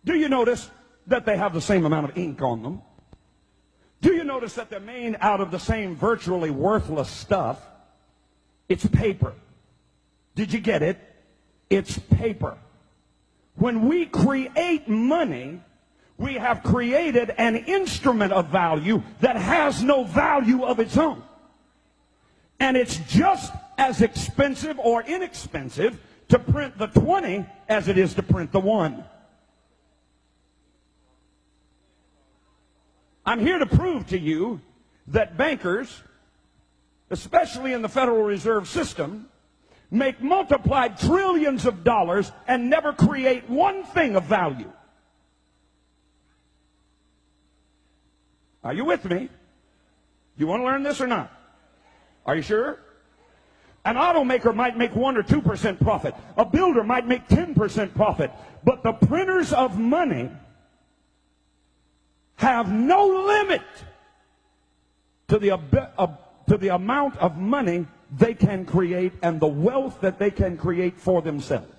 Do you notice that they have the same amount of ink on them? Do you notice that they're made out of the same virtually worthless stuff? It's paper. Did you get it? It's paper. When we create money, we have created an instrument of value that has no value of its own. And it's just as expensive or inexpensive to print the 20 as it is to print the 1. I'm here to prove to you that bankers, especially in the Federal Reserve System, make multiplied trillions of dollars and never create one thing of value. Are you with me? You want to learn this or not? Are you sure? An automaker might make 1 or 2% profit. A builder might make 10% profit. But the printers of money have no limit to the amount of money they can create and the wealth that they can create for themselves.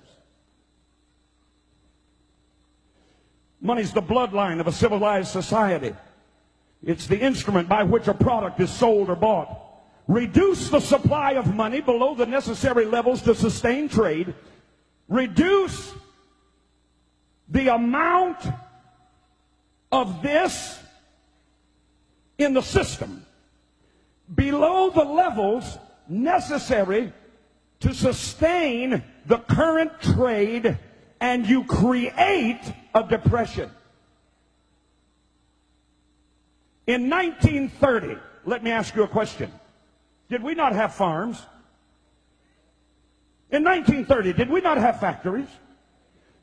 Money's the bloodline of a civilized society. It's the instrument by which a product is sold or bought. Reduce the supply of money below the necessary levels to sustain trade. Reduce the amount of this in the system below the levels necessary to sustain the current trade, and you create a depression. In 1930, let me ask you a question. Did we not have farms? In 1930, did we not have factories?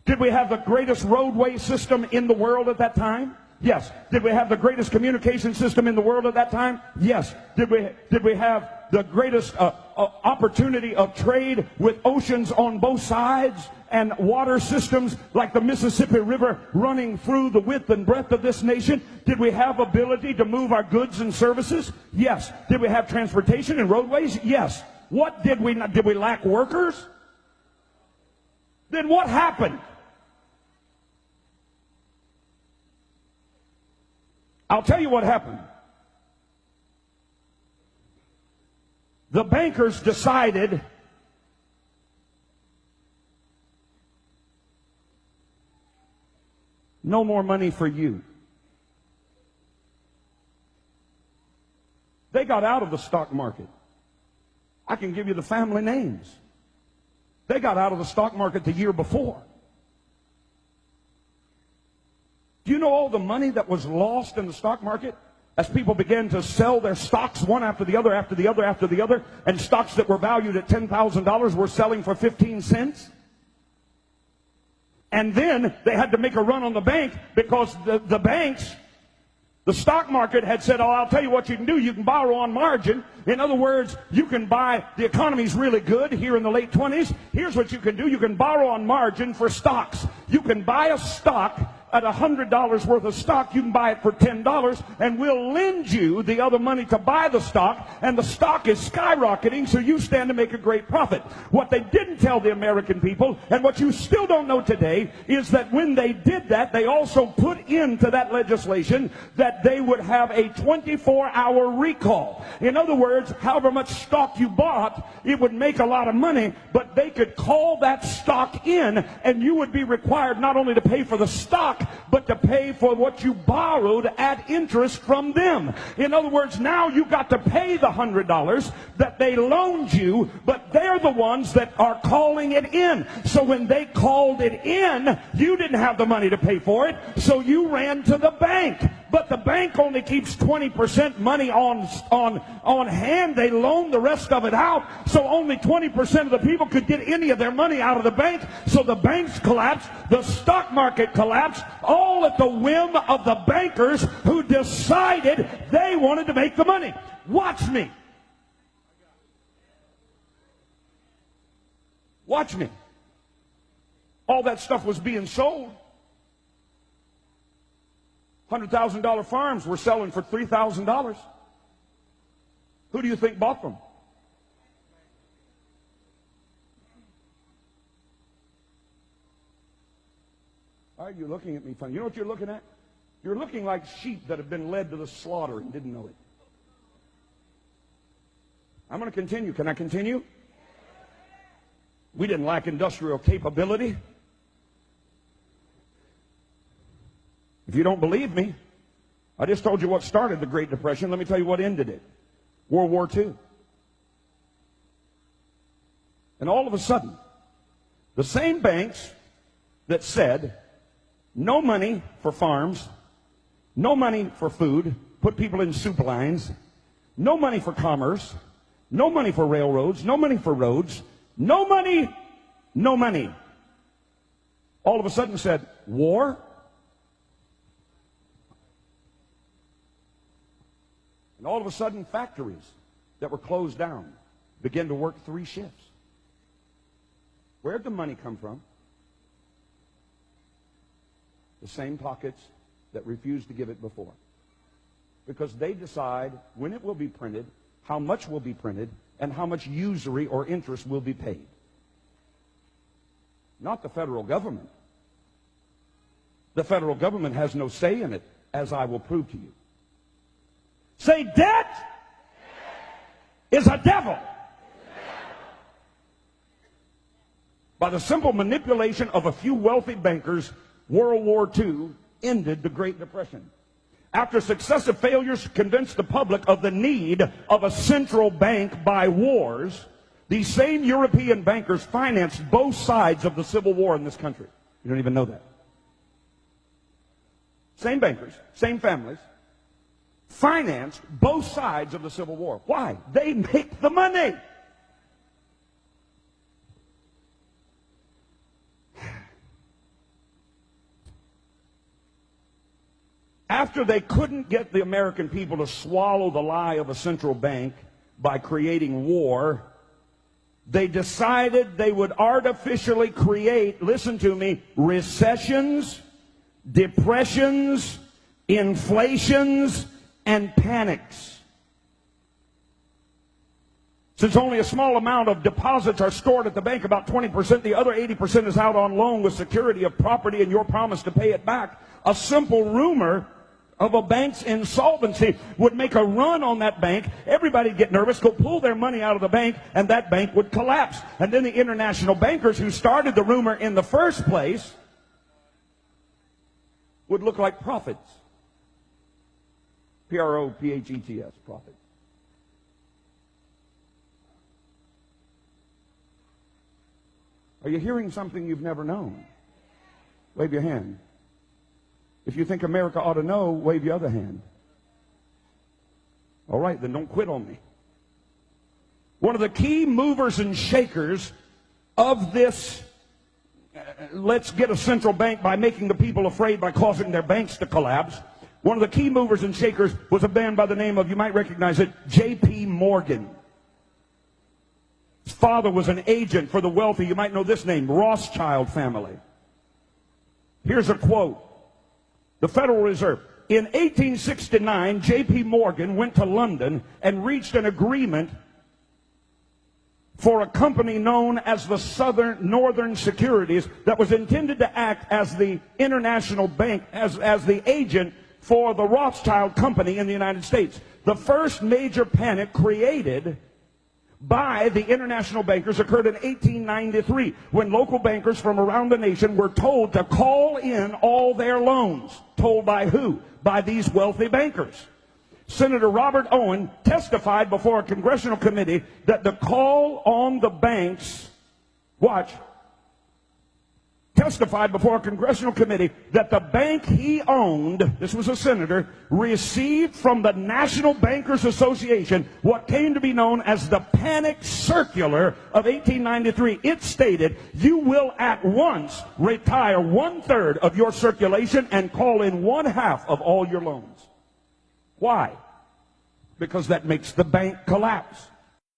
Did we have the greatest roadway system in the world at that time? Yes. Did we have the greatest communication system in the world at that time? Yes. Did we have the greatest opportunity of trade with oceans on both sides and water systems like the Mississippi River running through the width and breadth of this nation? Did we have ability to move our goods and services? Yes. Did we have transportation and roadways? Yes. What did we not? Did we lack workers? Then what happened? I'll tell you what happened. The bankers decided no more money for you. They got out of the stock market. I can give you the family names. They got out of the stock market the year before. Do you know all the money that was lost in the stock market as people began to sell their stocks one after the other, after the other, after the other, and stocks that were valued at $10,000 were selling for 15 cents? And then they had to make a run on the bank because the banks, the stock market had said, oh, I'll tell you what you can do. You can borrow on margin. In other words, you can buy, the economy's really good here in the late 20s. Here's what you can do. You can borrow on margin for stocks. You can buy a stock at $100 worth of stock. You can buy it for $10, and we'll lend you the other money to buy the stock, and the stock is skyrocketing, so you stand to make a great profit. What they didn't tell the American people, and what you still don't know today, is that when they did that, they also put into that legislation that they would have a 24-hour recall. In other words, however much stock you bought, it would make a lot of money, but they could call that stock in, and you would be required not only to pay for the stock, but to pay for what you borrowed at interest from them. In other words, now you got to pay the $100 that they loaned you, but they're the ones that are calling it in. So when they called it in, you didn't have the money to pay for it, so you ran to the bank. But the bank only keeps 20% money on hand. They loan the rest of it out, so only 20% of the people could get any of their money out of the bank. So the banks collapsed, the stock market collapsed, all at the whim of the bankers who decided they wanted to make the money. Watch me. Watch me. All that stuff was being sold. $100,000 farms were selling for $3,000. Who do you think bought them? Why are you looking at me funny? You know what you're looking at? You're looking like sheep that have been led to the slaughter and didn't know it. I'm going to continue. Can I continue? We didn't lack industrial capability. If you don't believe me, I just told you what started the Great Depression. Let me tell you what ended it. World War II. And all of a sudden, the same banks that said no money for farms, no money for food, put people in soup lines, no money for commerce, no money for railroads, no money for roads, no money, no money. All of a sudden said, war? And all of a sudden, factories that were closed down began to work 3 shifts. Where'd the money come from? The same pockets that refused to give it before. Because they decide when it will be printed, how much will be printed, and how much usury or interest will be paid. Not the federal government. The federal government has no say in it, as I will prove to you. Say, debt is a devil. By the simple manipulation of a few wealthy bankers, World War II ended the Great Depression. After successive failures to convince the public of the need of a central bank by wars, these same European bankers financed both sides of the Civil War in this country. You don't even know that. Same bankers, same families, financed both sides of the Civil War. Why? They make the money. After they couldn't get the American people to swallow the lie of a central bank by creating war, they decided they would artificially create, listen to me, recessions, depressions, inflations, and panics. Since only a small amount of deposits are stored at the bank, about 20%, the other 80% is out on loan with security of property and your promise to pay it back. A simple rumor of a bank's insolvency would make a run on that bank. Everybody'd get nervous, go pull their money out of the bank, and that bank would collapse. And then the international bankers who started the rumor in the first place would look like prophets. P-R-O-P-H-E-T-S, prophet. Are you hearing something you've never known? Wave your hand. If you think America ought to know, wave your other hand. All right, then don't quit on me. One of the key movers and shakers of this, let's get a central bank by making the people afraid by causing their banks to collapse. One of the key movers and shakers was a man by the name of, you might recognize it, J.P. Morgan. His father was an agent for the wealthy, you might know this name, Rothschild family. Here's a quote. The Federal Reserve. In 1869, J.P. Morgan went to London and reached an agreement for a company known as the Northern Securities that was intended to act as the international bank, as the agent for the Rothschild Company in the United States. The first major panic created by the international bankers occurred in 1893 when local bankers from around the nation were told to call in all their loans. Told by who? By these wealthy bankers. Senator Robert Owen testified before a congressional committee that the call on the banks, watch, testified before a congressional committee that the bank he owned, this was a senator, received from the National Bankers Association what came to be known as the Panic Circular of 1893. It stated, you will at once retire 1/3 of your circulation and call in 1/2 of all your loans. Why? Because that makes the bank collapse.